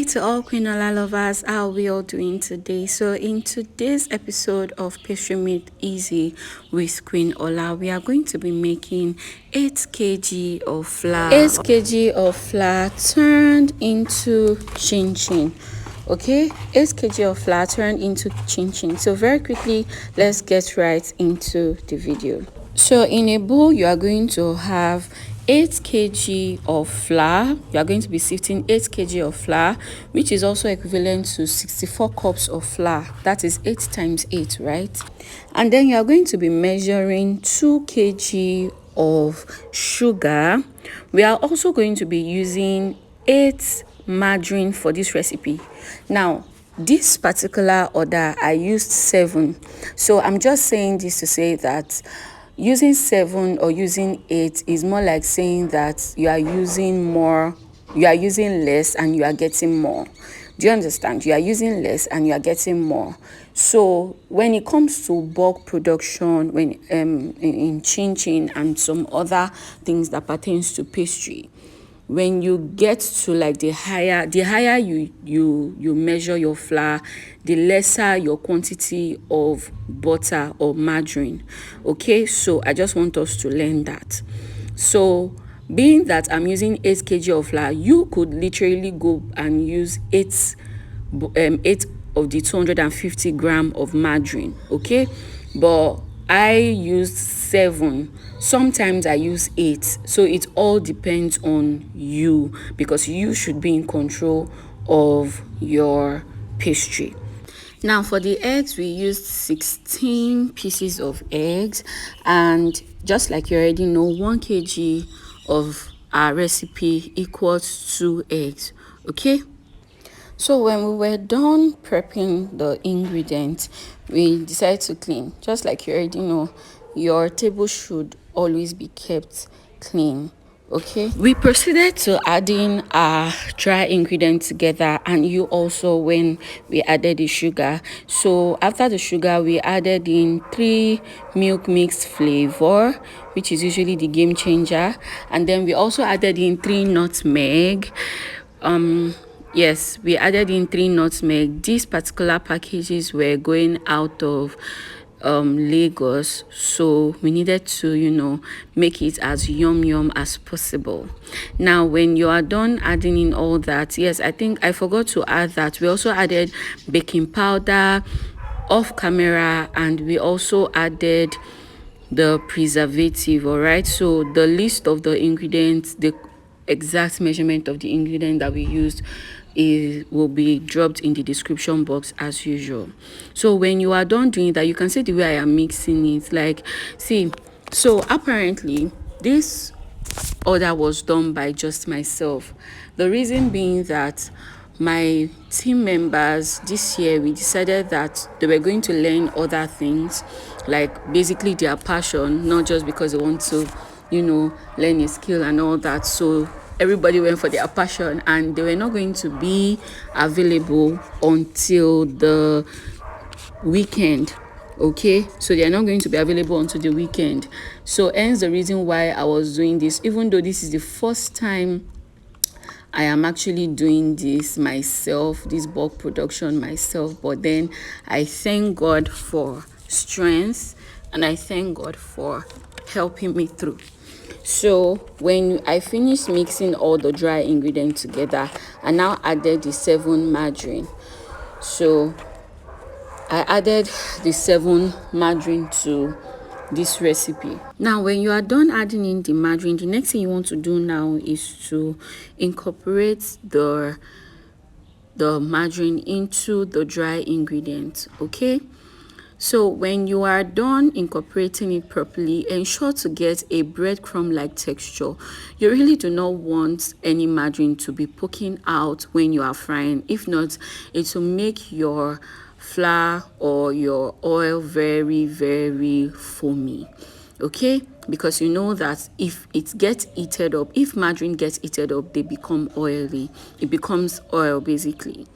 To all quinola lovers, how are we all doing today? So in today's episode of Pastry Made Easy with Queen Ola, we are going to be making 8 kg of flour. 8 kg of flour turned into chin chin. Okay, 8 kg of flour turned into chin chin. So very quickly, let's get right into the video. So in a bowl, you are going to have 8 kg of flour. You are going to be sifting 8 kg of flour, which is also equivalent to 64 cups of flour. That is 8 times 8, right? And then you are going to be measuring 2 kg of sugar. We are also going to be using 8 margarine for this recipe. Now, this particular order, I used 7. So I'm just saying this to say that using 7 or using 8 is more like saying that you are using more, you are using less and you are getting more. Do you understand? You are using less and you are getting more. So when it comes to bulk production, when in chin chin and some other things that pertains to pastry, when you get to like the higher you measure your flour, the lesser your quantity of butter or margarine. Okay, so I just want us to learn that. So being that I'm using 8 kg of flour, you could literally go and use 8 of the 250 gram of margarine. Okay, but I used 7. Sometimes I use 8. So it all depends on you, because you should be in control of your pastry. Now for the eggs, we used 16 pieces of eggs, and just like you already know, 1 kg of our recipe equals 2 eggs. Okay, so when we were done prepping the ingredients, we decided to clean. Just like you already know, your table should always be kept clean. Okay, we proceeded to adding our dry ingredients together, and you also when we added the sugar. So after the sugar, we added in 3 milk mix flavor, which is usually the game changer, and then we also added in 3 nutmeg. Yes, we added in 3 nutmeg. These particular packages were going out of Lagos, so we needed to make it as yum as possible. Now when you are done adding in all that, yes, I think I forgot to add that we also added baking powder off camera, and we also added the preservative. All right, so the list of the ingredients, the exact measurement of the ingredient that we used will be dropped in the description box as usual. So when you are done doing that, you can see the way I am mixing it. Like, see, so apparently this order was done by just myself. The reason being that my team members this year, we decided that they were going to learn other things, like basically their passion, not just because they want to learn a skill and all that. So everybody went for their passion, and they were not going to be available until the weekend. Okay, so they are not going to be available until the weekend. So hence the reason why I was doing this, even though this is the first time I am actually doing this myself, this bulk production myself. But then I thank God for strength, and I thank God for helping me through. So when I finished mixing all the dry ingredients together, I now added the 7 margarine. So I added the 7 margarine to this recipe. Now when you are done adding in the margarine, the next thing you want to do now is to incorporate the margarine into the dry ingredients. Okay, so when you are done incorporating it properly, ensure to get a breadcrumb like texture. You really do not want any margarine to be poking out when you are frying. If not, it will make your flour or your oil very foamy. Okay, because you know that if it gets heated up, if margarine gets heated up, they become oily. It becomes oil basically.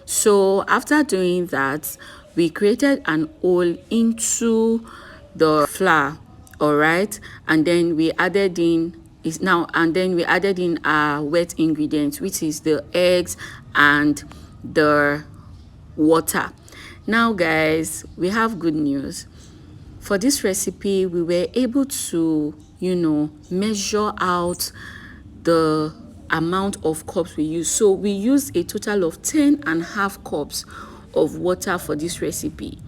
So after doing that, we created an hole into the flour. All right, and then we added in is now, and then we added in our wet ingredients, which is the eggs and the water. Now guys, we have good news. For this recipe, we were able to, measure out the amount of cups we use. So we used a total of 10.5 cups of water for this recipe.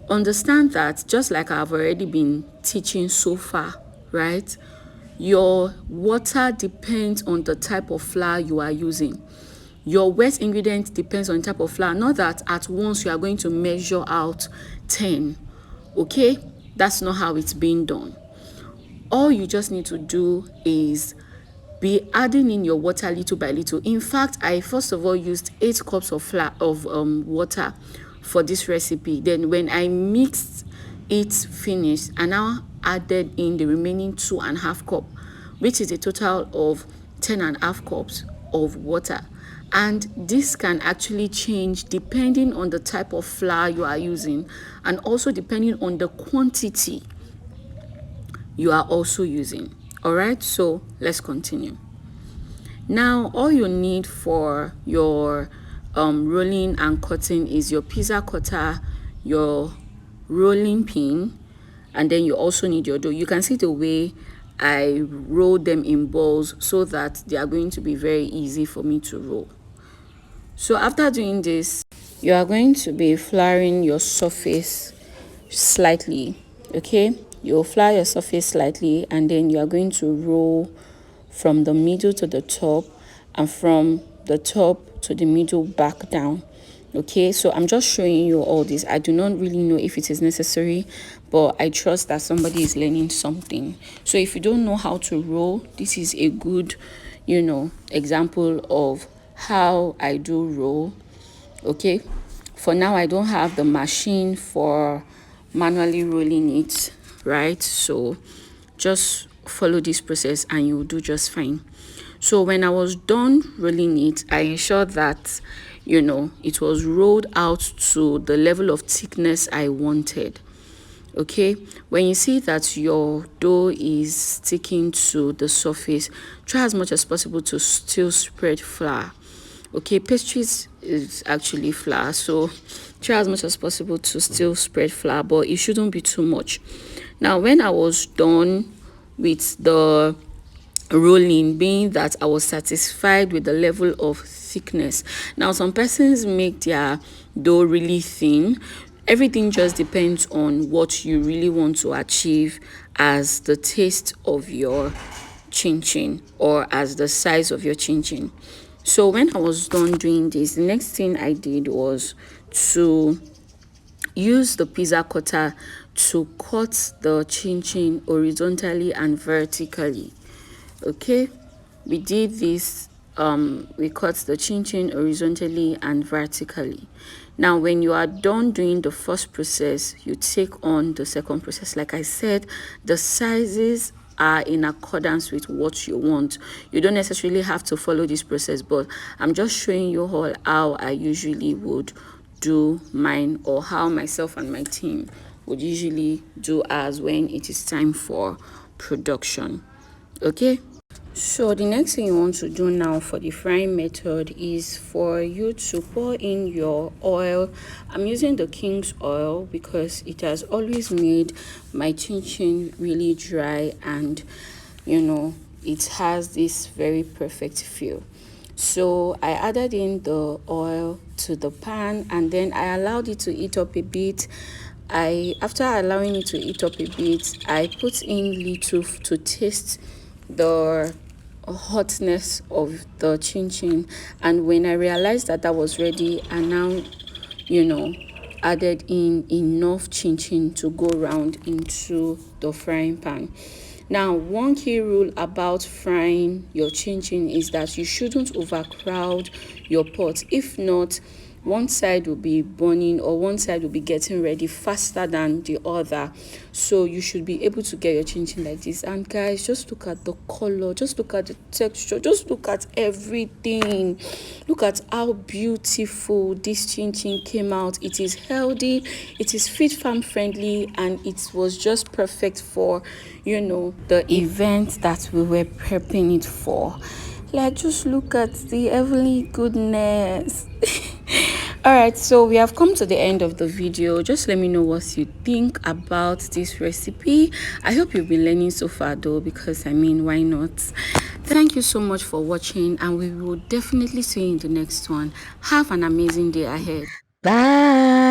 Understand that, just like I've already been teaching so far, right? Your water depends on the type of flour you are using. Your wet ingredient depends on the type of flour, not that at once you are going to measure out 10. Okay, that's not how it's being done. All you just need to do is be adding in your water little by little. In fact, I first of all used 8 cups of water for this recipe. Then when I mixed it finished, I now added in the remaining 2.5 cups, which is a total of 10.5 cups of water. And this can actually change depending on the type of flour you are using, and also depending on the quantity you are also using. All right, so let's continue. Now, all you need for your rolling and cutting is your pizza cutter, your rolling pin, and then you also need your dough. You can see the way I roll them in balls so that they are going to be very easy for me to roll. So after doing this, you are going to be flouring your surface slightly. Okay, you'll flour your surface slightly, and then you are going to roll from the middle to the top, and from the top to the middle back down. Okay, so I'm just showing you all this. I do not really know if it is necessary, but I trust that somebody is learning something. So if you don't know how to roll, this is a good example of how I do roll. Okay, for now I don't have the machine for manually rolling it, right? So just follow this process and you'll do just fine. So when I was done rolling it, I ensured that it was rolled out to the level of thickness I wanted. Okay, when you see that your dough is sticking to the surface, try as much as possible to still spread flour. Okay, pastries is actually flour, so try as much as possible to still spread flour, but it shouldn't be too much. Now, when I was done with the rolling, being that I was satisfied with the level of thickness. Now, some persons make their dough really thin. Everything just depends on what you really want to achieve as the taste of your chin chin, or as the size of your chin chin. So when I was done doing this, the next thing I did was to use the pizza cutter to cut the chin chin horizontally and vertically. Okay, we did this. We cut the chin chin horizontally and vertically. Now, when you are done doing the first process, you take on the second process. Like I said, the sizes are in accordance with what you want. You don't necessarily have to follow this process, but I'm just showing you all how I usually would do mine, or how myself and my team would usually do ours when it is time for production. Okay, so the next thing you want to do now for the frying method is for you to pour in your oil. I'm using the King's oil because it has always made my chin chin really dry, and it has this very perfect feel. So I added in the oil to the pan, and then I allowed it to heat up a bit. After allowing it to heat up a bit, I put in little to taste the hotness of the chin chin, and when I realized that that was ready, I now added in enough chin chin to go round into the frying pan. Now, one key rule about frying your chin chin is that you shouldn't overcrowd your pot. If not, one side will be burning or one side will be getting ready faster than the other. So you should be able to get your chin chin like this. And guys, just look at the color, just look at the texture, just look at everything. Look at how beautiful this chin chin came out. It is healthy, it is fit farm friendly, and it was just perfect for, you know, the event that we were prepping it for. Like, just look at the heavenly goodness. All right, so we have come to the end of the video. Just let me know what you think about this recipe. I hope you've been learning so far though, because I mean, why not? Thank you so much for watching, and we will definitely see you in the next one. Have an amazing day ahead. Bye.